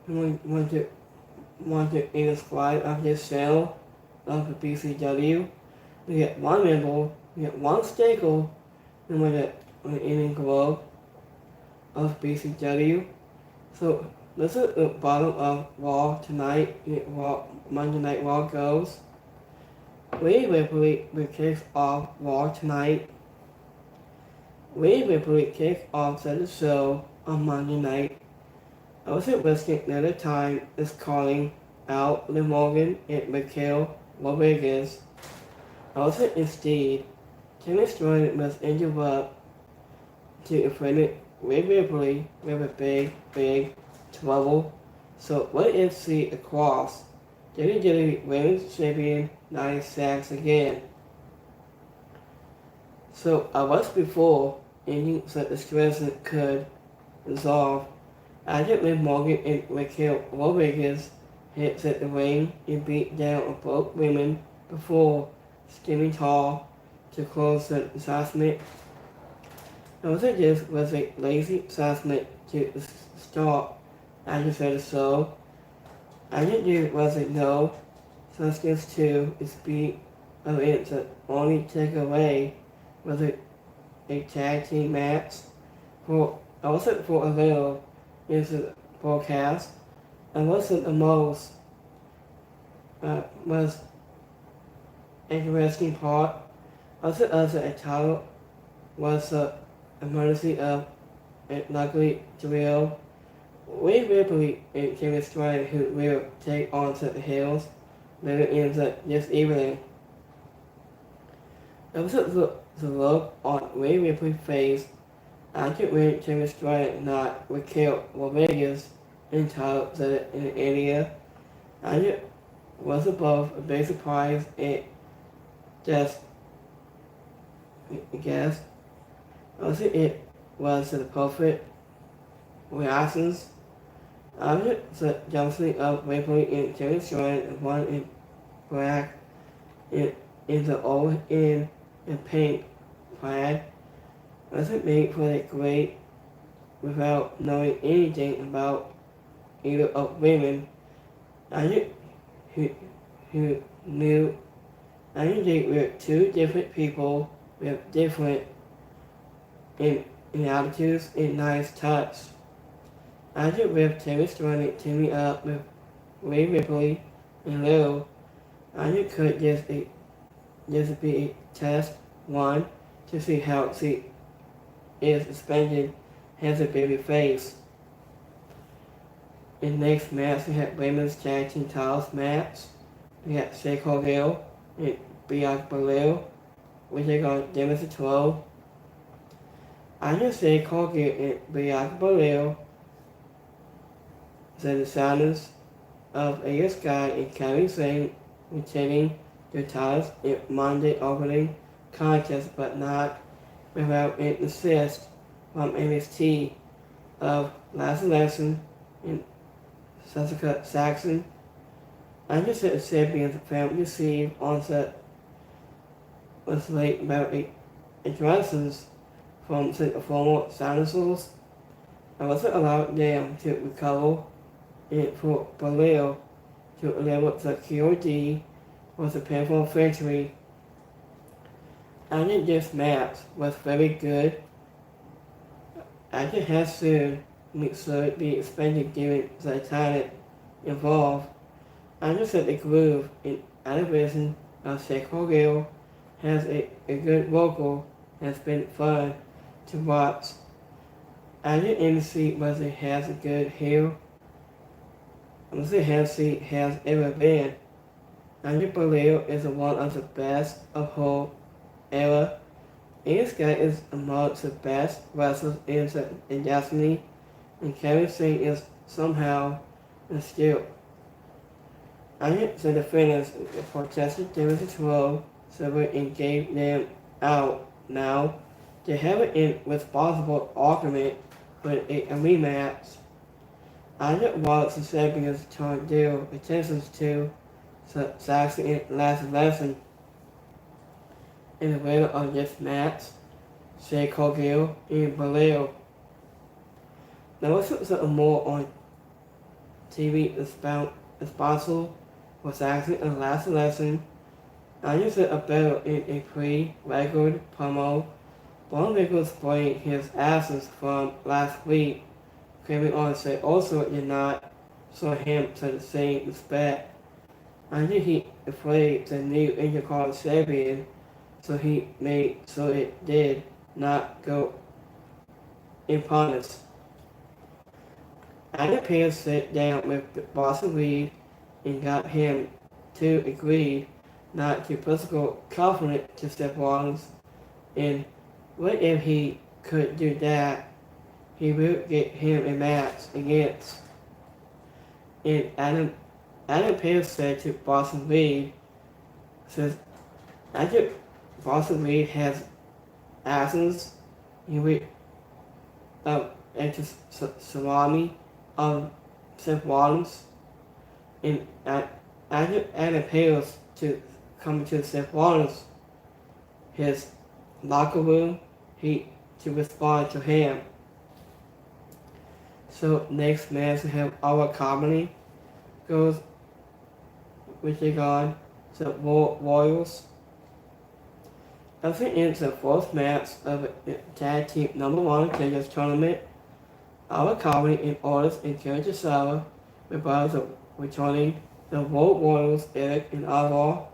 want to inscribe of this cell of the BCW. We get one member, we get one staple, and with the inning glove of BCW. So this is the bottom of Raw tonight. Monday Night Raw goes. Rhea Ripley will kick off Raw tonight. Rhea Ripley kicks off the show on Monday night. Also risking another time is calling out Liv Morgan and Raquel Rodriguez. Also instead, Kenny Strong must interrupt to defend Rhea Ripley with a big trouble. So what if she across? WWE Women's Champion Nia Jax again. So I was before ending that the stress could resolve. After Liv Morgan and Raquel Rodriguez hit the ring and beat down both women before skimming tall to close the assessment. Also this was a lazy assessment to start after the show. I think there was a no substance to the speed of it. The only takeaway was a tag team match for also for a little into the broadcast. And wasn't the most was interesting part. Also as a title was the emergency of a luckily drill. Rhea Ripley and Kenny Strong who will take on to the hills later in this evening. Also the look on Rhea Ripley's face after when Kenny Strong knocked Raquel Rodriguez entitled that in India. And it was above a big surprise and just I guess also it was the perfect reactions. After the jumping of Ripley and Kenny Strong and one in black in the old in pink plaid wasn't made for the great without knowing anything about either of women. I who knew I they were two different people with different in attitudes and nice touch. After with Terry Strong teaming up with Rhea Ripley and Lil, I could just be a test one to see how she is suspended has a baby face. In the next match we had women's tag team titles match. We had Shea Cargill and Bianca Belair, which are going to demonstrate 12. I just say Cargill and Bianca Belair the designers of AS Sky and Kairi Sane retaining their titles in Monday opening contest, but not without an assist from NXT of Last Lesson and Jessica Saxon. I just said the champions found received onset was late about addresses from the former dinosaurs. I wasn't allowed them to recover and for Belair to deliver the QOD was a painful victory. I think this match was very good. I think has soon should be expected given the talent involved. I just said the groove in animation of Shea Cargill has a good vocal has been fun to watch. I think MC was has a good heel. I'm say she has ever been. I think Belair is one of the best of her era. This guy is amongst the best wrestlers in Destiny, and Kevin Singh is somehow still. I think the defenders protested Davis Row, so and gave them out. Now, they have an responsible argument for a rematch. I think Wallace and champions turn their attentions to Saxon and Last Lesson. In the winner of this match, Shea Cargill and Belair. Now let's look something more on TV responsible was actually a last lesson. I used it a better in a pre-record promo. One record explained his absence from last week, claiming on say also did not show him to the same respect. I knew he afraid the new Intercontinental champion, so he made so it did not go unpunished. Adam Pearce sat down with Boston Reed and got him to agree not to physical confident to Seth Rollins, and what if he could do that? He would get him a match against. And Adam Pearce said to Boston Reed, says after Boston Reed has absence, he would enter salami of Seth Rollins, and after Adam Pearce to come to Seth Rollins, his locker room, he to respond to him. So next match we have our comedy goes with regard to Royals. I think it's the fourth match of the tag team number one contenders tournament. Our comedy in Otis and Karen Sauer with brothers returning the World Royals, Eric and Oswald.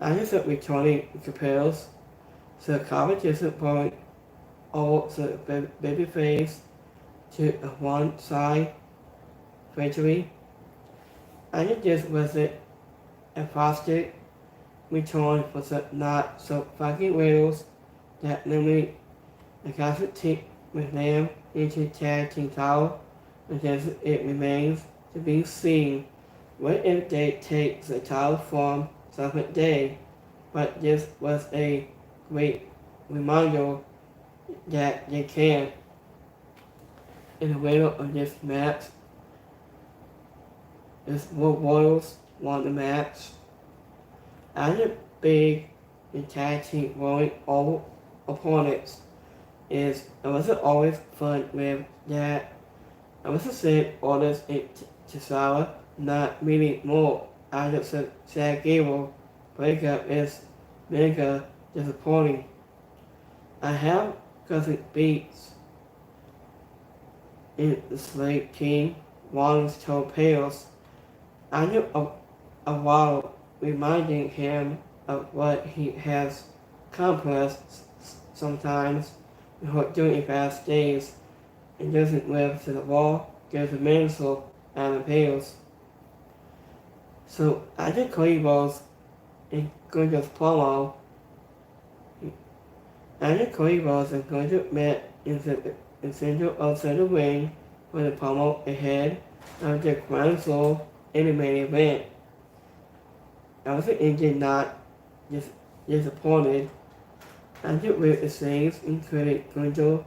I just said returning compares to the competition point over the babyface to a one-side victory. I think this was a plastic return for the not so fucking wheels that literally the classic team with them into tag team title, because it remains to be seen what if they take the title from Judgment Day, but this was a great reminder that they can. In the middle of this match, the Royals won the match. Other big and tag team rolling over opponents is it wasn't always fun with that. I was said Otis and Cesaro not really more out of the Chad Gable breakup is mega disappointing. I have cousin beats in the slave team. Rollins told Pearce, I knew a while, reminding him of what he has accomplished sometimes before doing it fast days and doesn't live to the wall, gives a mantle and a Pearce. So I think Cody Rhodes is going to promo. I think Cody Rhodes is going to admit in the center of the ring for the promo ahead of the Grand Soul in the main event. Elsa did not disappointed. I think with the things including Gunther,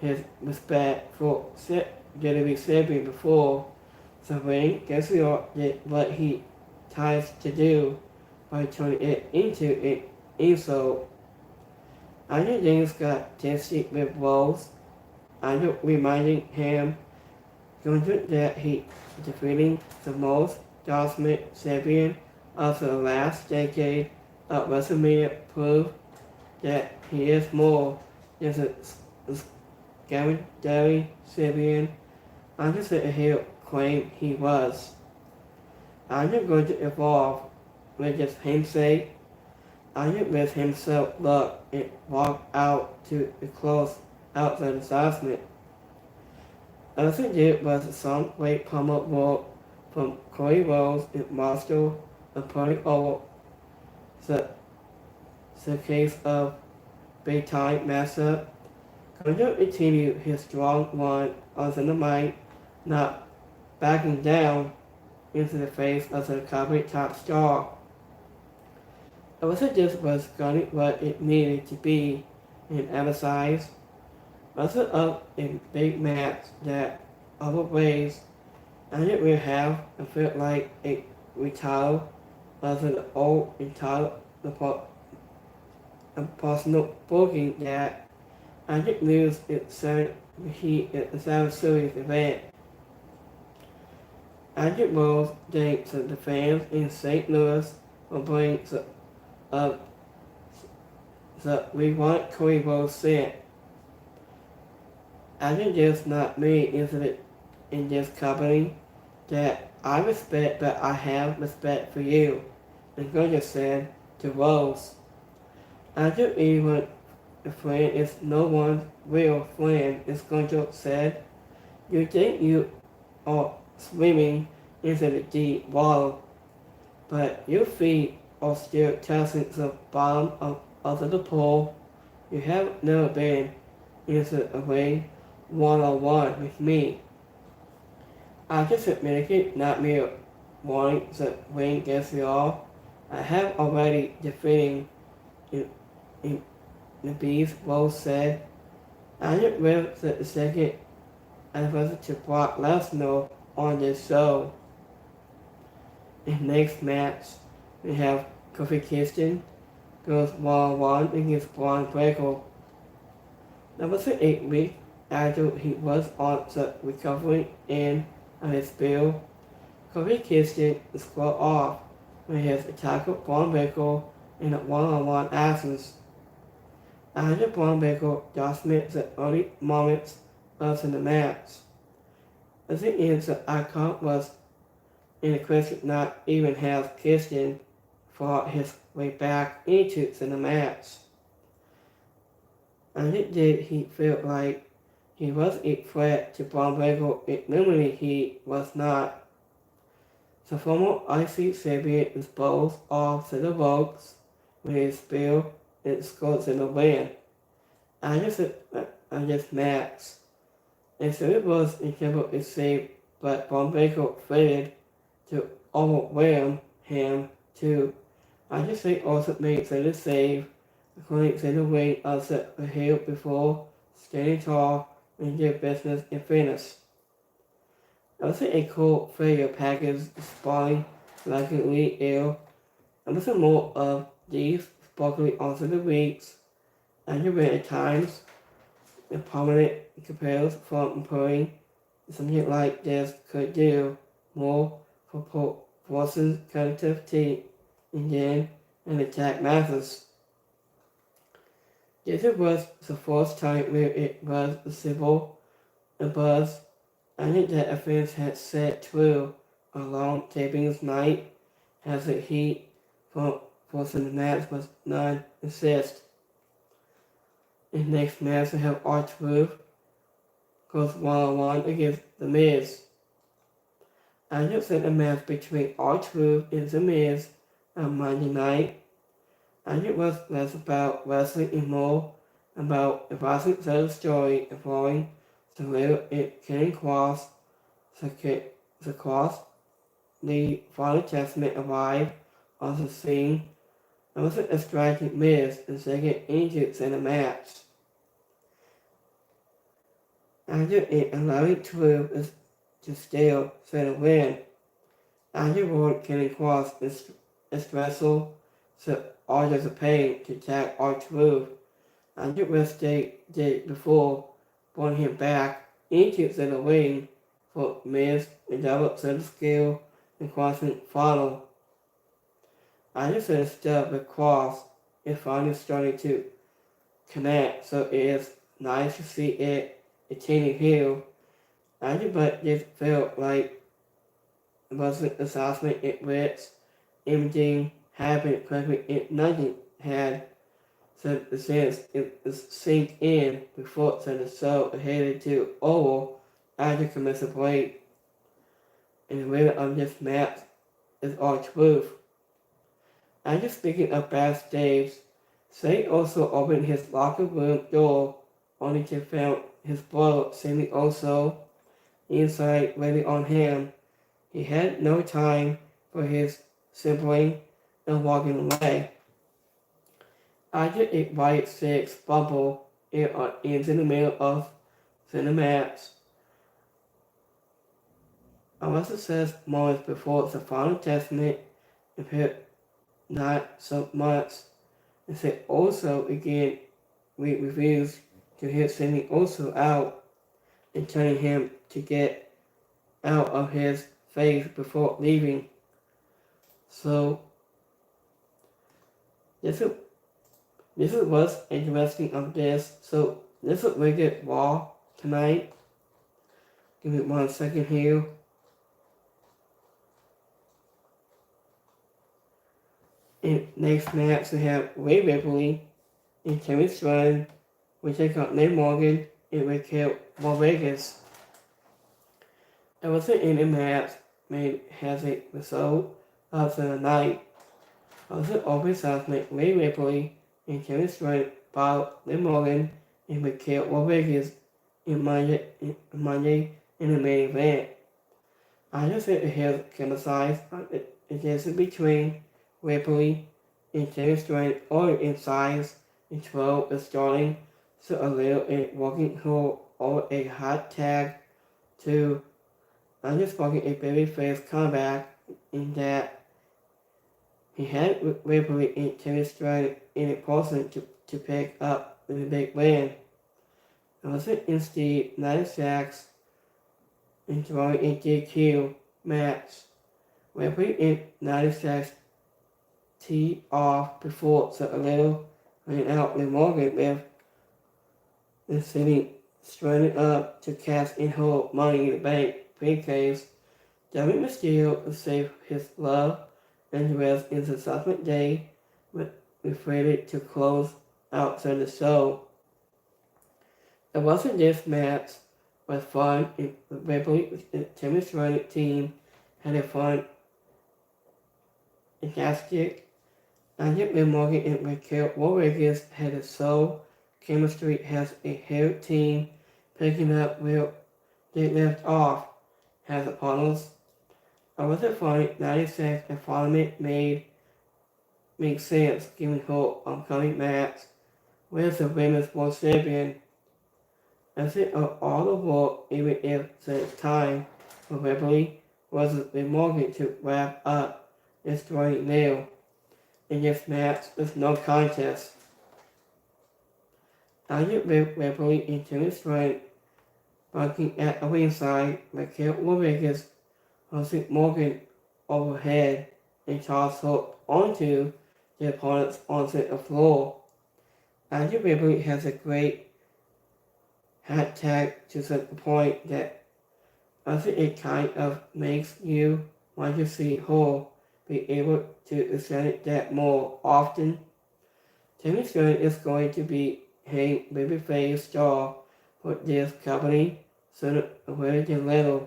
his respect for WWE Champion before the ring, guess what he tries to do by turning it into an insult. I think things got testy with Rose. I think reminding him Gunther that he defeating the most dominant champion of the last decade of WrestleMania proved that he is more than a scary champion. I just said he claimed he was. I'm not going to evolve with his handshake. I just let himself look and walk out to the close out the announcement. All he did was some great promo work from Cody Rhodes and Monster of putting over the case of big time matchup. Gunther continued his strong run on the mic, not backing down into the face of the company top star. It wasn't just was Gunther what it needed to be and emphasized. Also up in big match that other ways I didn't really have. I felt like a retitle of an old entitled a personal booking that I didn't lose it seven series event. Andrew Rose thanks the fans in St. Louis for bringing up the we want Cody Rose said. I think there's not many incidents in this company that I respect, but I have respect for you. And Gordon said to Rose, I don't even a friend is no one's real friend, as Gordon said. You think you are swimming into the deep water, but your feet are still touching the bottom of the pool. You have never been into a way one-on-one with me. I just admit it, not mere wanting to win against you all. I have already defeated in, in the beast, Rose said. I just with the second anniversary to Brock Lesnar on this show. In next match, we have Kofi Kingston goes 1-on-1 against Braun Breaker. That was an 8 week after he was on the recovery end of his bill. Kofi Kingston squared off when his attacker Braun Breaker in a 1-on-1 actions. After Braun Breaker dominated the early moments of the match. At the end, the icon was in the question not even have Kingston fought his way back into the match. And it did he felt like he was a threat to Braun Breaker, normally he was not. The former IC champion is both off to the ropes with his spear and scores in the win. I just match. And so it was incredible to see, but Braun Breaker failed to overwhelm him too. I just think also made the save, according to the ring of the hill before standing tall and their business and finish. Also a cool failure package spawning like an elite ill. And with more of these sparkling onto the weeks, and you read at times, the prominent compares from putting something like this could do more for forces connectivity again and attack masses. This was the first time where it was civil and buzz, and that offense had set through a long tapings night as the heat from forcing the match was non-assist. In the next match we have R-Truth goes 1-on-1 against The Miz. I just said a match between R-Truth and The Miz on Monday night. And it was less about wrestling and more about the rising the story involving the little Kenny Cross, the Cross, the Final Testament arrived on the scene. It was a striking Miz and second into the match. After it allowing Truth is to steal the win. Afterward, Kenny Cross is wrestled the orders of pain to attack R-Truth. And the rest they did before brought him back into the ring for Miz and double the skill and crossing follow. I just said stuff with Cross is finally starting to connect, so it is nice to see it attaining heel. But this felt like it wasn't assessment in which imaging happened quickly and nothing had the sense it sink in before the show headed to over after commercial break. And the winner of this match is R-Truth. After speaking of backstage, Say also opened his locker room door only to find his brother Sammy also inside waiting on him. He had no time for his sibling and walking away. After a white six bubble in the middle of the match. Alyssa says moments before the Final Testament appeared not so much. And said also again we refused to hear sending also out and telling him to get out of his face before leaving. So this is what's interesting of this. So this is Wicked Raw tonight. Give me 1 second here. In next match we have Rhea Ripley and Timmy Stratton, we take on Liv Morgan and Raquel Rodriguez. It was an ending match made as a result of the night. Also open segment Rhea Ripley and Timmy Stratton fought Liv Morgan and Raquel Rodriguez in Monday in the main event. I just think it has emphasized it is between Ripley and Timmy Stratton or in size and 12 is starting so a little and walking her over a hot tag to underspoken a babyface comeback in that he had Ripley and Timmy Stratton in a person to pick up the big win. It was instead 9 sacks and drawing a DQ match. Ripley and 9 sacks tee off before so a little ran out with Morgan with the city stranded up to cash in her Money in the Bank briefcase. Dominic Mysterio saved his love and the rest in the subsequent day referred to close out the show. It wasn't this match was fun. Ripley and Timmy Stratton team had a fun fantastic. I think Liv Morgan and Raquel Rodriguez had a soul chemistry has a hair team picking up where they left off as opponents. I wasn't funny 96 and Parliament makes sense given her upcoming match with the Women's World Champion. As it of all the world, even if it's time for Ripley wasn't Liv Morgan to wrap up this story now. In this match with no contest. After Ripley and Timmy Stratton barking at the ringside, Raquel Rodriguez hosted Morgan overhead and tossed her onto the opponent's onto the floor. After Ripley has a great hat tag to such a point that I think it kind of makes you want to see her be able to extend that more often. Timmy Stratton is going to be a babyface star for this company sooner than later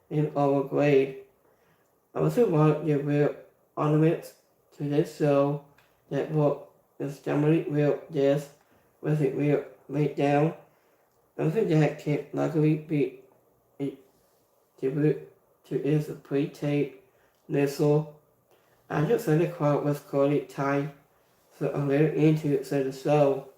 in our grade. I also want the real ornaments to this show that will extremely real this with a real laid down. I think that can luckily be a tribute to its pre-tape missile. I just said the crowd was clearly tied so a little into the show.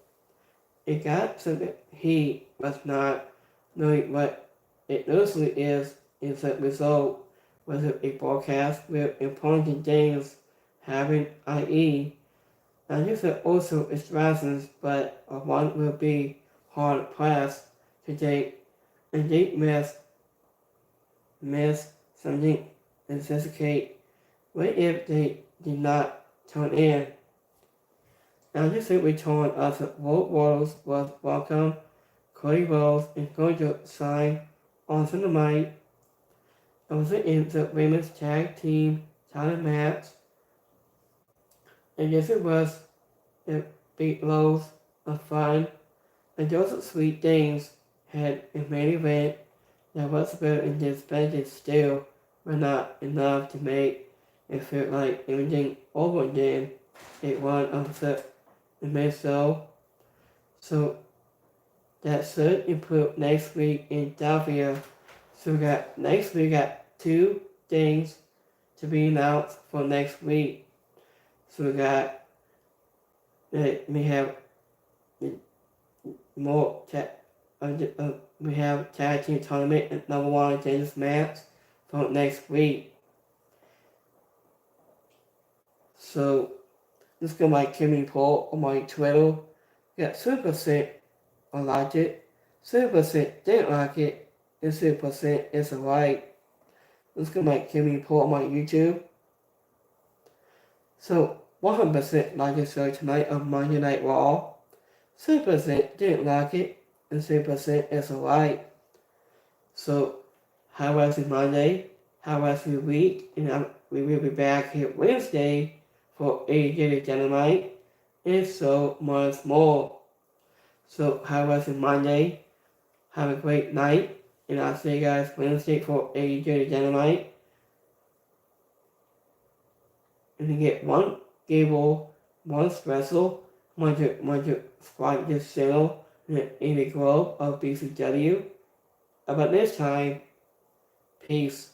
It got so that he was not knowing what it usually is the result was a broadcast with important things having, i.e., I just said also expressions, but one will be hard pressed to date and they miss something sophisticated. What if they did not turn in? I just think return of the World Wars was welcome. Cody Rhodes is going to sign on the mic. Also in the women's tag team title match. And yes, it was a big loads of fun. And those sweet things had a main event that was better in this benefit still were not enough to make it feel like everything over again. It was upset the main show. So that should improve next week in Philadelphia. So next week got 2 things to be announced for next week. So we have more we have tag team tournament and number 1 tennis match for next week. So let's go my Kimmy poll on my Twitter. Got 7% I liked it, 7% didn't like it, and 7% is alright. Let's go make Jimmy pull up my YouTube. So 100% like the show tonight on Monday Night Raw. 7% didn't like it, and 7% is alright. So how was your Monday? How was your week? And we will be back here Wednesday for AJ Dynamite and so much more. So how was your Monday? Have a great night, and I'll see you guys Wednesday for AJ Dynamite. And you get one Gable, one special, want to subscribe to this channel in the globe of BCW. About this time, peace.